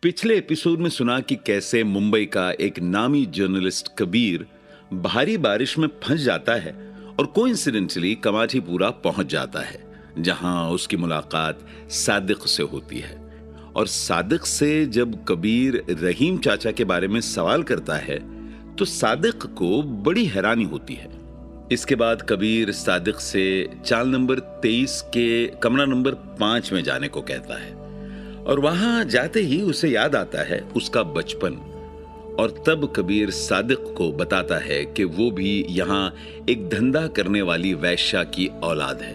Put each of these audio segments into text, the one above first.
पिछले एपिसोड में सुना कि कैसे मुंबई का एक नामी जर्नलिस्ट कबीर भारी बारिश में फंस जाता है और कोइंसिडेंटली कमाठीपुरा पहुंच जाता है, जहां उसकी मुलाकात सादिक से होती है। और सादिक से जब कबीर रहीम चाचा के बारे में सवाल करता है तो सादिक को बड़ी हैरानी होती है। इसके बाद कबीर सादिक से चाल नंबर 23 के कमरा नंबर 5 में जाने को कहता है और वहां जाते ही उसे याद आता है उसका बचपन। और तब कबीर सादिक को बताता है कि वो भी यहां एक धंधा करने वाली वैश्या की औलाद है।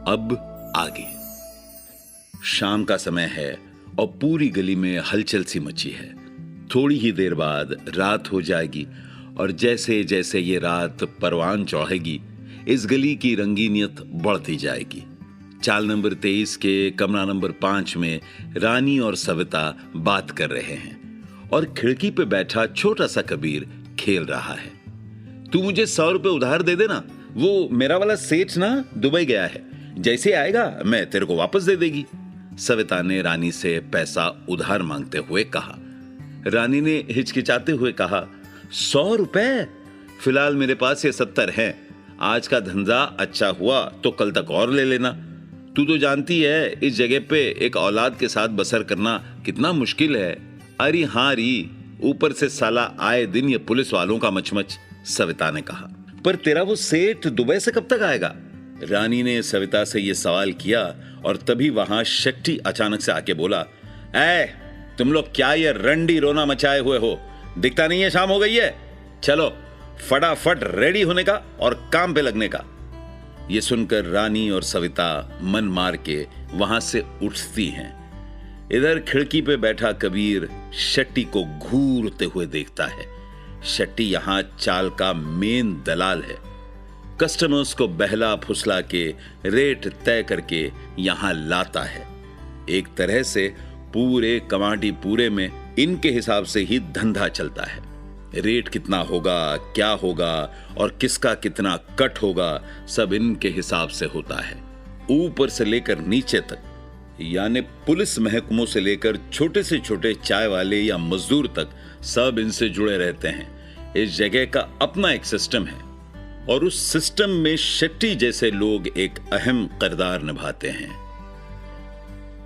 अब आगे शाम का समय है और पूरी गली में हलचल सी मची है। थोड़ी ही देर बाद रात हो जाएगी और जैसे जैसे ये रात परवान चढ़ेगी इस गली की रंगीनियत बढ़ती जाएगी। चाल नंबर 23 के कमरा नंबर 5 में रानी और सविता बात कर रहे हैं और खिड़की पे बैठा छोटा सा कबीर खेल रहा है। तू मुझे 100 रुपए उधार दे देना, वो मेरा वाला सेठ ना दुबई गया है, जैसे आएगा मैं तेरे को वापस दे देगी। सविता ने रानी से पैसा उधार मांगते हुए कहा। रानी ने हिचकिचाते हुए कहा, 100 रुपए? फिलहाल मेरे पास ये 70 है। आज का धंधा अच्छा हुआ तो कल तक और ले लेना। तू तो जानती है इस जगह पे एक औलाद के साथ बसर करना कितना मुश्किल है। अरे हाँ री, ऊपर से साला आए दिन ये पुलिस वालों का मचमच। सविता ने कहा, पर तेरा वो सेठ दुबई से कब तक आएगा? रानी ने सविता से ये सवाल किया और तभी वहां शेट्टी अचानक से आके बोला, तुम लोग क्या ये रंडी रोना मचाए हुए हो? दिखता नहीं है शाम हो गई है? चलो फटाफट रेडी होने का और काम पे लगने का। ये सुनकर रानी और सविता मन मार के वहां से उठती हैं। इधर खिड़की पे बैठा कबीर शेट्टी को घूरते हुए देखता है। शेट्टी यहां चाल का मेन दलाल है। कस्टमर्स को बहला फुसला के रेट तय करके यहां लाता है। एक तरह से पूरे कमाठीपुरे में इनके हिसाब से ही धंधा चलता है। रेट कितना होगा, क्या होगा और किसका कितना कट होगा, सब इनके हिसाब से होता है। ऊपर से लेकर नीचे तक, यानी पुलिस महकमों से लेकर छोटे से छोटे चाय वाले या मजदूर तक सब इनसे जुड़े रहते हैं। इस जगह का अपना एक सिस्टम है और उस सिस्टम में शेट्टी जैसे लोग एक अहम किरदार निभाते हैं।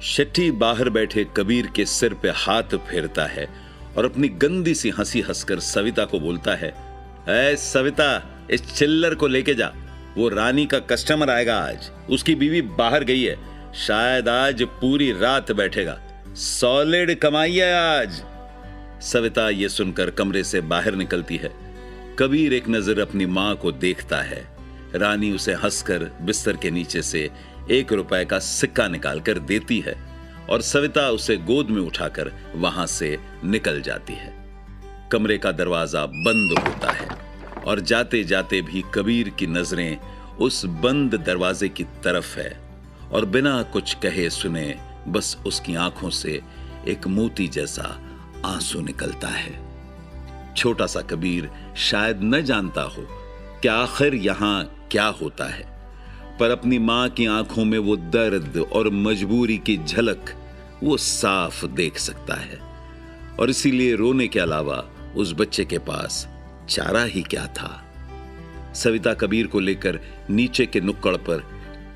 शेट्टी बाहर बैठे कबीर के सिर पे हाथ फेरता है और अपनी गंदी सी हंसी हंसकर सविता को बोलता है, सविता, इस चिल्लर को लेके जा, वो रानी का कस्टमर आएगा आज। उसकी बीवी बाहर गई है, शायद आज पूरी रात बैठेगा। सॉलिड कमाई है आज। सविता ये सुनकर कमरे से बाहर निकलती है। कबीर एक नजर अपनी मां को देखता है। रानी उसे हंसकर बिस्तर के नीचे से 1 रुपए का सिक्का निकालकर देती है और सविता उसे गोद में उठाकर वहां से निकल जाती है। कमरे का दरवाजा बंद होता है और जाते जाते भी कबीर की नजरें उस बंद दरवाजे की तरफ है और बिना कुछ कहे सुने बस उसकी आंखों से एक मोती जैसा आंसू निकलता है। छोटा सा कबीर शायद न जानता हो कि आखिर यहां क्या होता है, पर अपनी मां की आंखों में वो दर्द और मजबूरी की झलक वो साफ देख सकता है और इसीलिए रोने के अलावा उस बच्चे के पास चारा ही क्या था। सविता कबीर को लेकर नीचे के नुक्कड़ पर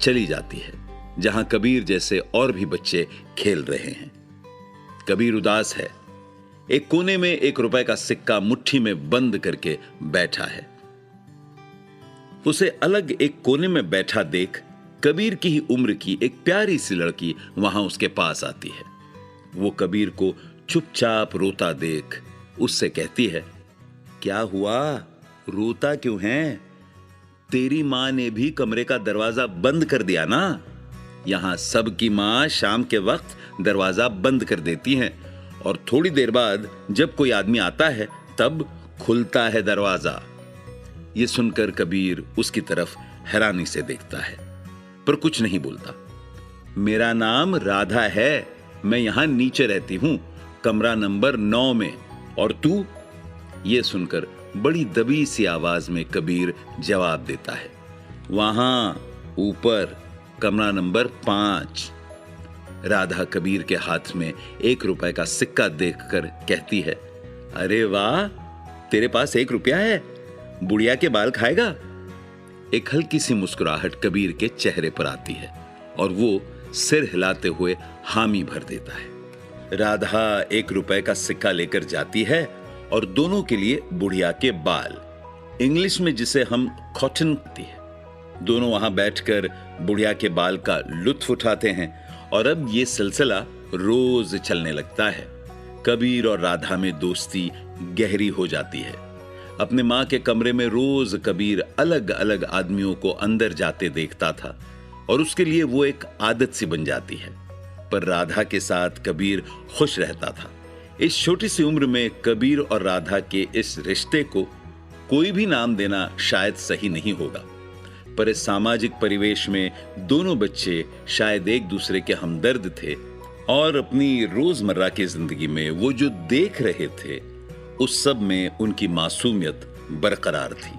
चली जाती है जहां कबीर जैसे और भी बच्चे खेल रहे हैं। कबीर उदास है। एक कोने में 1 रुपए का सिक्का मुट्ठी में बंद करके बैठा है। उसे अलग एक कोने में बैठा देख कबीर की ही उम्र की एक प्यारी सी लड़की वहां उसके पास आती है। वो कबीर को चुपचाप रोता देख उससे कहती है, क्या हुआ, रोता क्यों है? तेरी मां ने भी कमरे का दरवाजा बंद कर दिया ना। यहां सबकी मां शाम के वक्त दरवाजा बंद कर देती हैं और थोड़ी देर बाद जब कोई आदमी आता है तब खुलता है दरवाजा। ये सुनकर कबीर उसकी तरफ हैरानी से देखता है पर कुछ नहीं बोलता। मेरा नाम राधा है, मैं यहां नीचे रहती हूं, कमरा नंबर 9 में। और तू? ये सुनकर बड़ी दबी सी आवाज में कबीर जवाब देता है, वहां ऊपर कमरा नंबर 5। राधा कबीर के हाथ में 1 रुपए का सिक्का देखकर कहती है, अरे वाह, तेरे पास 1 रुपया है, बुढ़िया के बाल खाएगा। एक हल्की सी मुस्कुराहट कबीर के चेहरे पर आती है और वो सिर हिलाते हुए हामी भर देता है। राधा 1 रुपए का सिक्का लेकर जाती है और दोनों के लिए बुढ़िया के बाल, इंग्लिश में जिसे हम कॉटन कहते हैं, दोनों वहां बैठकर बुढ़िया के बाल का लुत्फ उठाते हैं। और अब ये सिलसिला रोज चलने लगता है। कबीर और राधा में दोस्ती गहरी हो जाती है। अपने माँ के कमरे में रोज कबीर अलग अलग आदमियों को अंदर जाते देखता था और उसके लिए वो एक आदत सी बन जाती है। पर राधा के साथ कबीर खुश रहता था। इस छोटी सी उम्र में कबीर और राधा के इस रिश्ते को कोई भी नाम देना शायद सही नहीं होगा, पर इस सामाजिक परिवेश में दोनों बच्चे शायद एक दूसरे के हमदर्द थे और अपनी रोजमर्रा की जिंदगी में वो जो देख रहे थे उस सब में उनकी मासूमियत बरकरार थी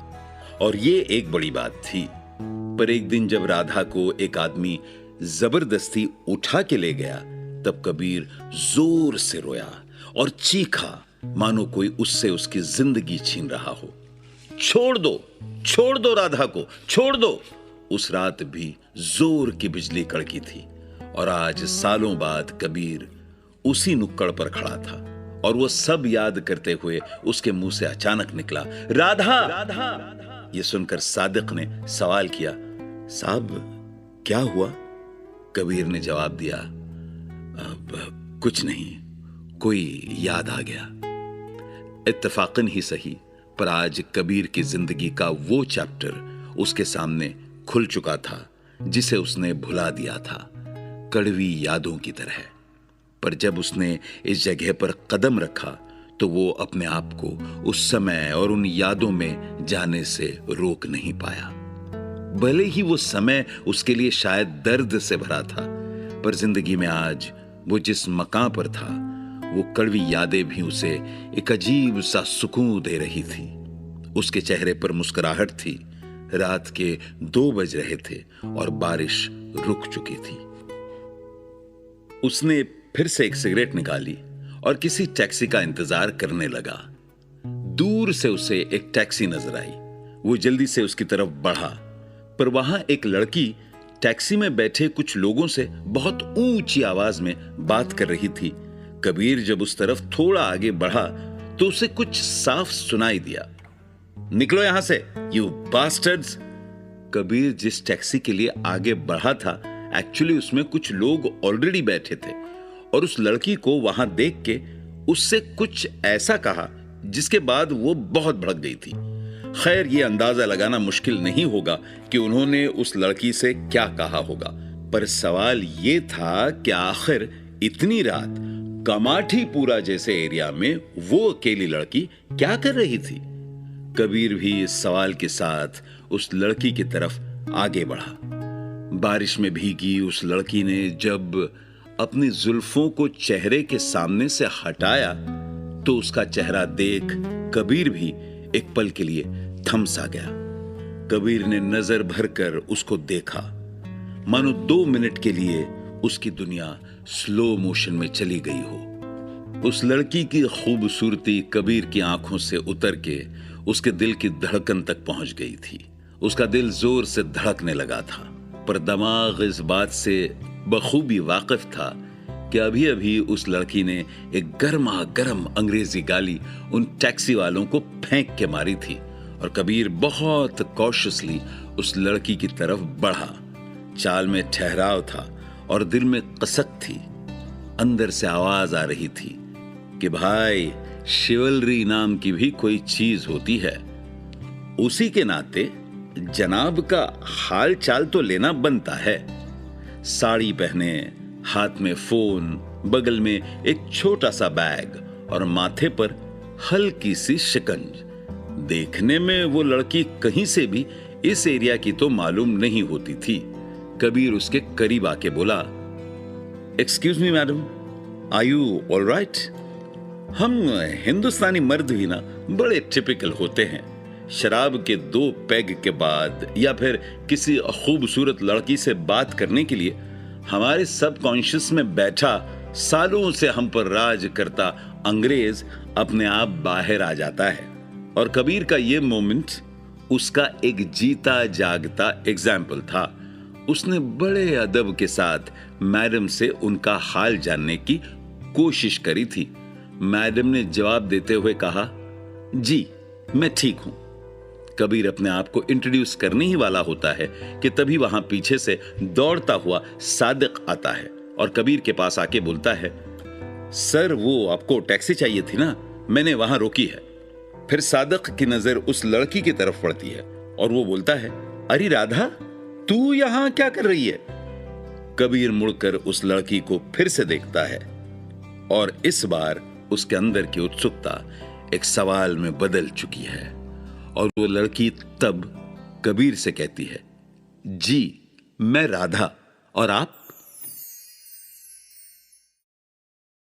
और ये एक बड़ी बात थी। पर एक दिन जब राधा को एक आदमी जबरदस्ती उठा के ले गया, तब कबीर जोर से रोया और चीखा मानो कोई उससे उसकी जिंदगी छीन रहा हो। छोड़ दो राधा को, छोड़ दो। उस रात भी जोर की बिजली कड़की थी और आज सालों बाद कबीर उसी नुक्कड़ पर खड़ा था और वो सब याद करते हुए उसके मुंह से अचानक निकला, राधा। ये सुनकर सादिक ने सवाल किया, साहब क्या हुआ? कबीर ने जवाब दिया, अब कुछ नहीं, कोई याद आ गया। इत्तेफाकन ही सही, पर आज कबीर की जिंदगी का वो चैप्टर उसके सामने खुल चुका था जिसे उसने भुला दिया था, कड़वी यादों की तरह। पर जब उसने इस जगह पर कदम रखा तो वो अपने आप को उस समय और उन यादों में जाने से रोक नहीं पाया। भले ही वो समय उसके लिए शायद दर्द से भरा था, पर जिंदगी में आज वो जिस मकाम पर था, वो कड़वी यादें भी उसे एक अजीब सा सुकून दे रही थी। उसके चेहरे पर मुस्कुराहट थी। रात के 2 बज रहे थे और बारिश रुक चुकी थी। उसने फिर से एक सिगरेट निकाली और किसी टैक्सी का इंतजार करने लगा। दूर से उसे एक टैक्सी नजर आई। वो जल्दी से उसकी तरफ बढ़ा, पर वहां एक लड़की टैक्सी में बैठे कुछ लोगों से बहुत ऊंची आवाज में बात कर रही थी। कबीर जब उस तरफ थोड़ा आगे बढ़ा तो उसे कुछ साफ सुनाई दिया, निकलो यहां से, यू बास्टर्ड्स। कबीर जिस टैक्सी के लिए आगे बढ़ा था, एक्चुअली उसमें कुछ लोग ऑलरेडी बैठे थे और उस लड़की को वहां देख के उससे कुछ ऐसा कहा जिसके बाद वो बहुत भड़क गई थी। खैर, ये अंदाजा लगाना मुश्किल नहीं होगा कि उन्होंने उस लड़की से क्या कहा होगा, पर सवाल ये था कि आखिर इतनी रात कमाठीपुरा जैसे एरिया में वो अकेली लड़की क्या कर रही थी। कबीर भी इस सवाल के साथ उस लड़की की तरफ आगे बढ़ा। बारिश में भीगी उस लड़की ने जब अपनी जुल्फों को चेहरे के सामने से हटाया तो उसका चेहरा देख कबीर भी एक पल के लिए थम सा गया। कबीर ने नजर भरकर उसको देखा, मानो 2 मिनट के लिए उसकी दुनिया स्लो मोशन में चली गई हो। उस लड़की की खूबसूरती कबीर की आंखों से उतर के उसके दिल की धड़कन तक पहुंच गई थी। उसका दिल जोर से धड़कने लगा था, पर दिमाग इस बात से बखूबी वाकिफ था कि अभी अभी उस लड़की ने एक गर्मा गर्म अंग्रेजी गाली उन टैक्सी वालों को फेंक के मारी थी और कबीर बहुत कॉशियसली उस लड़की की तरफ बढ़ा। चाल में ठहराव था और दिल में कसक थी। अंदर से आवाज आ रही थी कि भाई, शिवलरी नाम की भी कोई चीज होती है। उसी के नाते जनाब का हाल चाल तो लेना बनता है। साड़ी पहने, हाथ में फोन, बगल में एक छोटा सा बैग और माथे पर हल्की सी शिकंज। देखने में वो लड़की कहीं से भी इस एरिया की तो मालूम नहीं होती थी। कबीर उसके करीब आके बोला, excuse me madam, are you all right? हम हिंदुस्तानी मर्द ही ना बड़े टिपिकल होते हैं। शराब के 2 पैग के बाद या फिर किसी खूबसूरत लड़की से बात करने के लिए हमारे सबकॉन्शियस में बैठा सालों से हम पर राज करता अंग्रेज अपने आप बाहर आ जाता है। और कबीर का ये मोमेंट उसका एक जीता जागता एग्जाम्पल था। उसने बड़े अदब के साथ मैडम से उनका हाल जानने की कोशिश करी थी। मैडम ने जवाब देते हुए कहा, जी मैं ठीक हूं। कबीर अपने आप को इंट्रोड्यूस करने ही वाला होता है कि तभी वहां पीछे से दौड़ता हुआ सादिक आता है और कबीर के पास आके बोलता है, सर वो आपको टैक्सी चाहिए थी ना, मैंने वहां रोकी है। फिर सादिक की नजर उस लड़की की तरफ पड़ती है और वो बोलता है, अरे राधा, तू यहां क्या कर रही है? कबीर मुड़कर उस लड़की को फिर से देखता है और इस बार उसके अंदर की उत्सुकता एक सवाल में बदल चुकी है और वो लड़की तब कबीर से कहती है, जी मैं राधा, और आप?